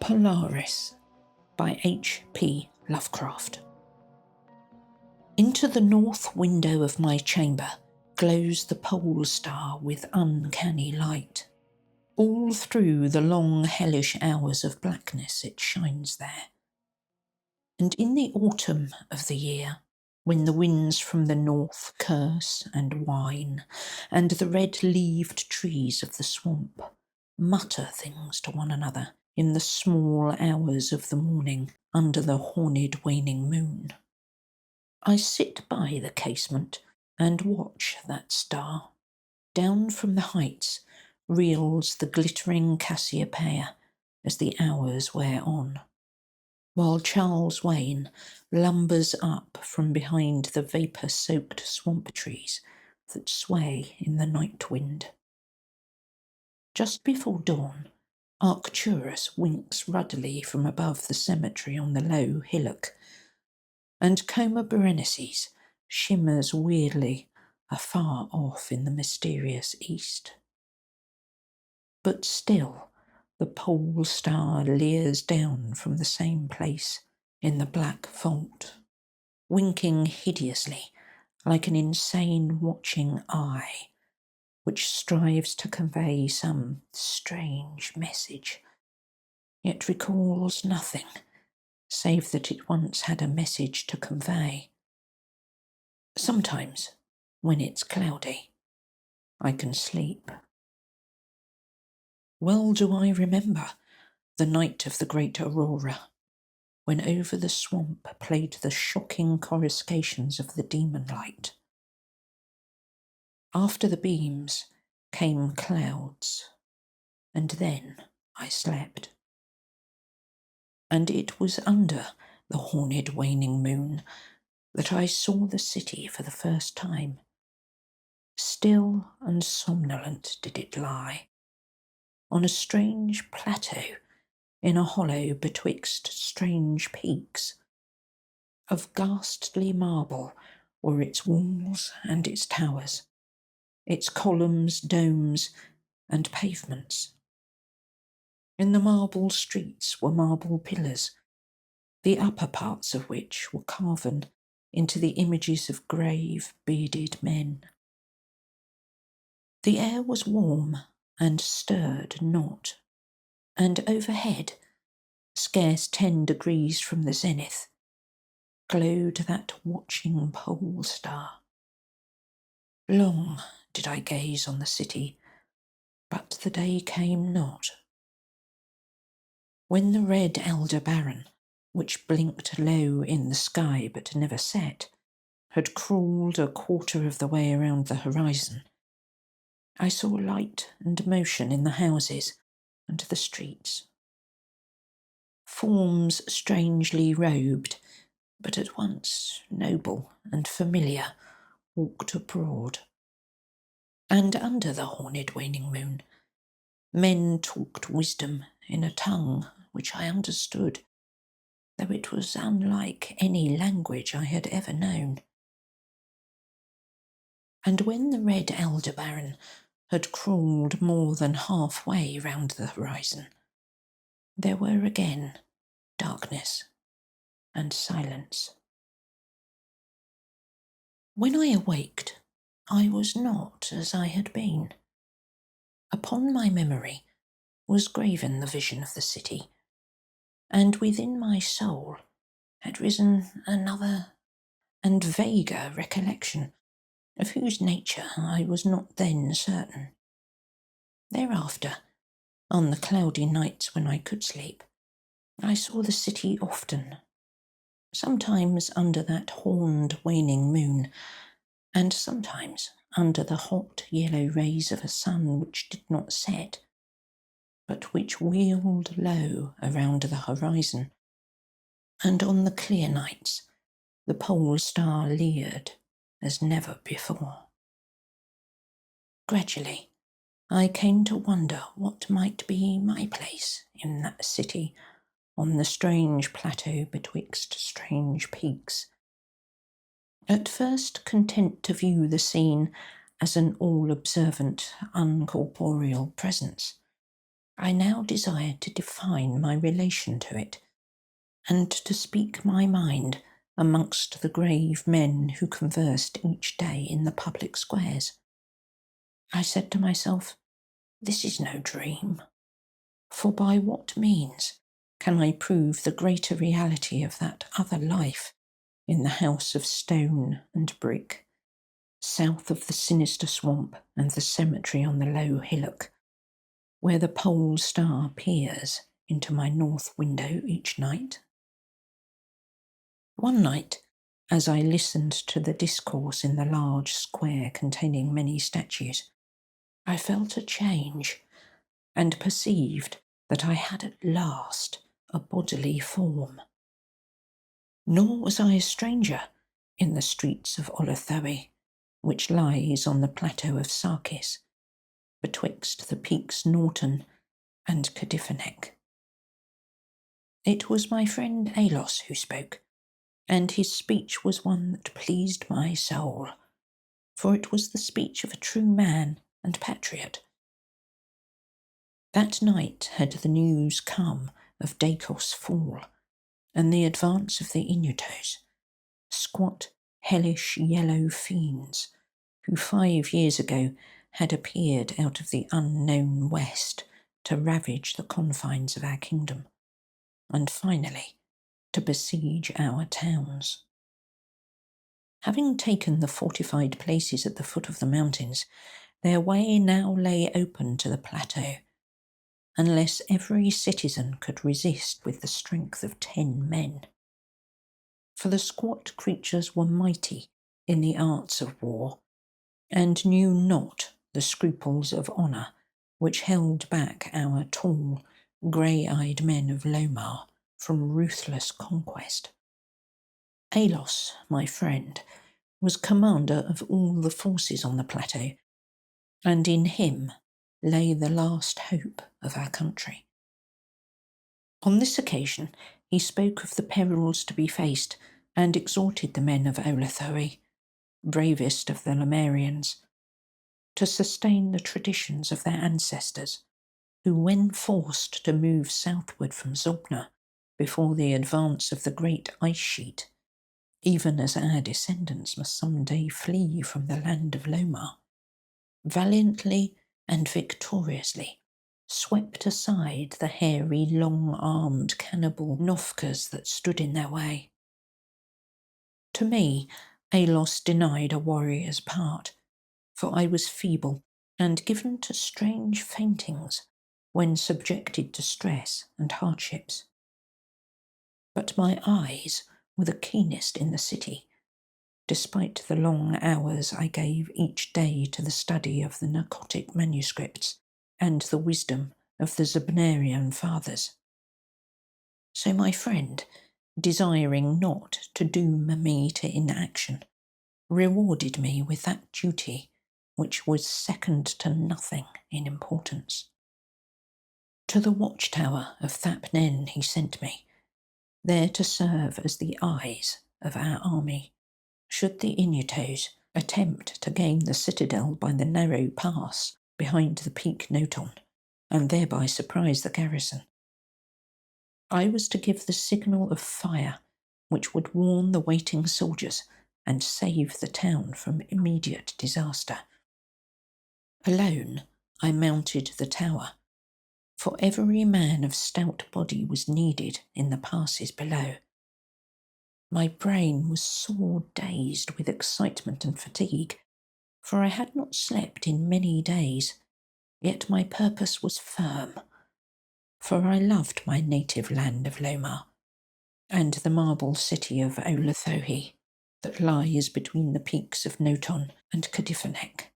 Polaris by H.P. Lovecraft. Into the north window of my chamber glows the pole star with uncanny light. All through the long hellish hours of blackness it shines there. And in the autumn of the year, when the winds from the north curse and whine, and the red-leaved trees of the swamp mutter things to one another in the small hours of the morning under the horned waning moon, I sit by the casement and watch that star. Down from the heights reels the glittering Cassiopeia as the hours wear on, while Charles Wain lumbers up from behind the vapour-soaked swamp trees that sway in the night wind. Just before dawn, Arcturus winks ruddily from above the cemetery on the low hillock, and Coma Berenices shimmers weirdly afar off in the mysterious east. But still, the pole star leers down from the same place in the black vault, winking hideously like an insane watching eye, which strives to convey some strange message, yet recalls nothing save that it once had a message to convey. Sometimes, when it's cloudy, I can sleep. Well do I remember the night of the great aurora, when over the swamp played the shocking coruscations of the demon light. After the beams came clouds, and then I slept. And it was under the horned waning moon that I saw the city for the first time. Still and somnolent did it lie, on a strange plateau in a hollow betwixt strange peaks. Of ghastly marble were its walls and its towers, its columns, domes, and pavements. In the marble streets were marble pillars, the upper parts of which were carven into the images of grave, bearded men. The air was warm and stirred not, and overhead, scarce 10 degrees from the zenith, glowed that watching pole star. Long did I gaze on the city, but the day came not. When the red Aldebaran, which blinked low in the sky but never set, had crawled a quarter of the way around the horizon, I saw light and motion in the houses and the streets. Forms strangely robed, but at once noble and familiar, walked abroad. And under the horned waning moon, men talked wisdom in a tongue which I understood, though it was unlike any language I had ever known. And when the red Aldebaran had crawled more than halfway round the horizon, there were again darkness and silence. When I awaked, I was not as I had been. Upon my memory was graven the vision of the city, and within my soul had risen another and vaguer recollection, of whose nature I was not then certain. Thereafter, on the cloudy nights when I could sleep, I saw the city often, sometimes under that horned waning moon, and sometimes under the hot yellow rays of a sun which did not set, but which wheeled low around the horizon, and on the clear nights the pole star leered as never before. Gradually, I came to wonder what might be my place in that city on the strange plateau betwixt strange peaks. At first content to view the scene as an all-observant, uncorporeal presence, I now desired to define my relation to it, and to speak my mind amongst the grave men who conversed each day in the public squares. I said to myself, this is no dream, for by what means can I prove the greater reality of that other life in the house of stone and brick, south of the sinister swamp and the cemetery on the low hillock, where the pole star peers into my north window each night? One night, as I listened to the discourse in the large square containing many statues, I felt a change, and perceived that I had at last a bodily form. Nor was I a stranger in the streets of Olthi, which lies on the plateau of Sarkis, betwixt the peaks Norton and Kadifanek. It was my friend Alos who spoke, and his speech was one that pleased my soul, for it was the speech of a true man and patriot. That night had the news come of Dacos' fall, and the advance of the Inutos, squat, hellish yellow fiends, who 5 years ago had appeared out of the unknown west to ravage the confines of our kingdom, and finally to besiege our towns. Having taken the fortified places at the foot of the mountains, their way now lay open to the plateau, unless every citizen could resist with the strength of 10 men. For the squat creatures were mighty in the arts of war, and knew not the scruples of honour which held back our tall, grey-eyed men of Lomar from ruthless conquest. Alos, my friend, was commander of all the forces on the plateau, and in him lay the last hope of our country. On this occasion he spoke of the perils to be faced, and exhorted the men of Olthi, bravest of the Lemurians, to sustain the traditions of their ancestors, who, when forced to move southward from Zobna before the advance of the great ice sheet, even as our descendants must some day flee from the land of Lomar, valiantly and victoriously swept aside the hairy, long-armed cannibal Nofkas that stood in their way. To me, Alos denied a warrior's part, for I was feeble and given to strange faintings when subjected to stress and hardships. But my eyes were the keenest in the city, despite the long hours I gave each day to the study of the narcotic manuscripts and the wisdom of the Zebnarian fathers. So my friend, desiring not to doom me to inaction, rewarded me with that duty which was second to nothing in importance. To the watchtower of Thapnen he sent me, there to serve as the eyes of our army, should the Inutos attempt to gain the citadel by the narrow pass behind the peak Noton, and thereby surprise the garrison. I was to give the signal of fire which would warn the waiting soldiers and save the town from immediate disaster. Alone I mounted the tower, for every man of stout body was needed in the passes below. My brain was sore dazed with excitement and fatigue, for I had not slept in many days, yet my purpose was firm, for I loved my native land of Lomar, and the marble city of Olthi that lies between the peaks of Noton and Kadifanek.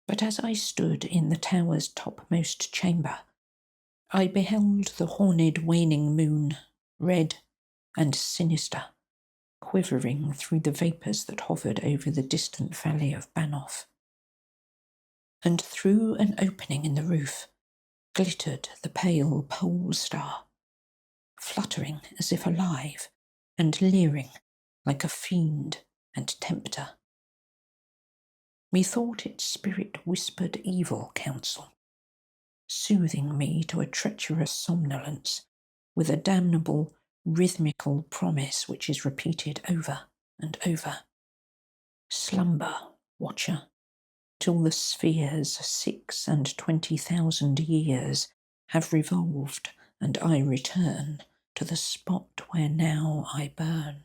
But as I stood in the tower's topmost chamber, I beheld the horned waning moon, red and sinister, quivering through the vapours that hovered over the distant valley of Banoff. And through an opening in the roof glittered the pale pole star, fluttering as if alive and leering like a fiend and tempter. Methought its spirit whispered evil counsel, soothing me to a treacherous somnolence with a damnable rhythmical promise which is repeated over and over. Slumber, watcher, till the spheres 26,000 years have revolved, and I return to the spot where now I burn.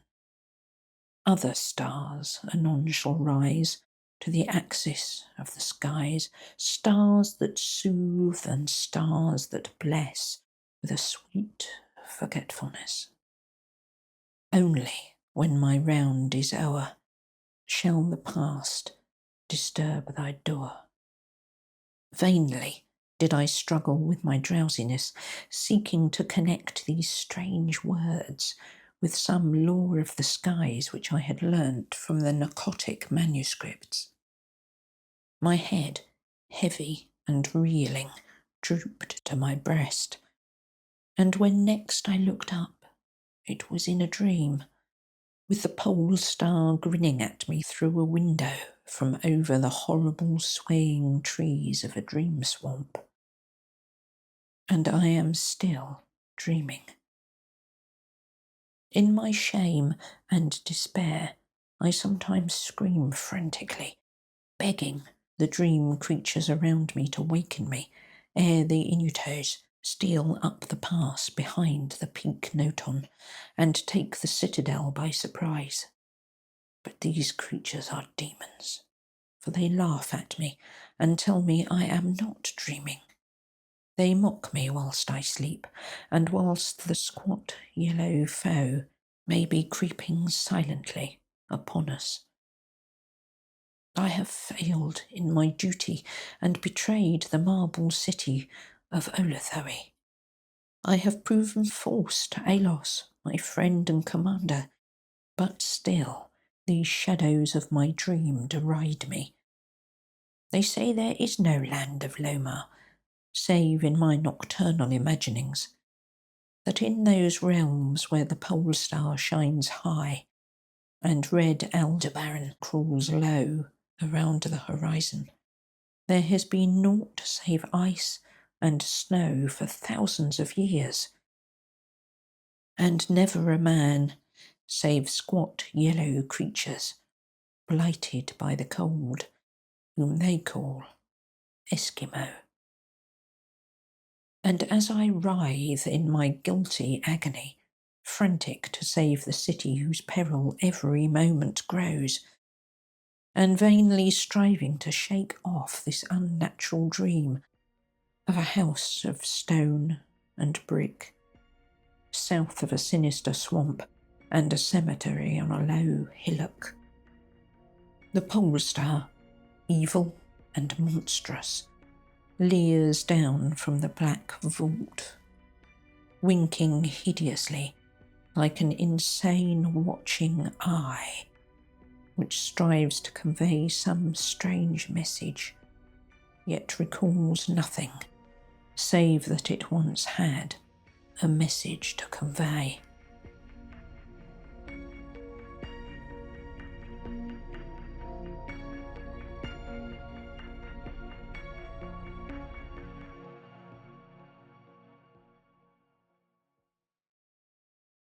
Other stars anon shall rise to the axis of the skies, stars that soothe and stars that bless with a sweet forgetfulness. Only when my round is o'er shall the past disturb thy door. Vainly did I struggle with my drowsiness, seeking to connect these strange words with some lore of the skies which I had learnt from the narcotic manuscripts. My head, heavy and reeling, drooped to my breast, and when next I looked up, it was in a dream, with the pole star grinning at me through a window from over the horrible swaying trees of a dream swamp. And I am still dreaming. In my shame and despair, I sometimes scream frantically, begging the dream creatures around me to waken me ere the Inutos steal up the pass behind the peak Noton and take the citadel by surprise. But these creatures are demons, for they laugh at me and tell me I am not dreaming. They mock me whilst I sleep, and whilst the squat yellow foe may be creeping silently upon us. I have failed in my duty and betrayed the marble city of Olthi. I have proven false to Alos, my friend and commander, but still these shadows of my dream deride me. They say there is no land of Lomar, save in my nocturnal imaginings, that in those realms where the pole star shines high and red Aldebaran crawls low around the horizon, there has been naught save ice and snow for thousands of years, and never a man save squat yellow creatures, blighted by the cold, whom they call Eskimo. And as I writhe in my guilty agony, frantic to save the city whose peril every moment grows, and vainly striving to shake off this unnatural dream of a house of stone and brick, south of a sinister swamp and a cemetery on a low hillock, the pole star, evil and monstrous, leers down from the black vault, winking hideously like an insane watching eye, which strives to convey some strange message, yet recalls nothing, save that it once had a message to convey.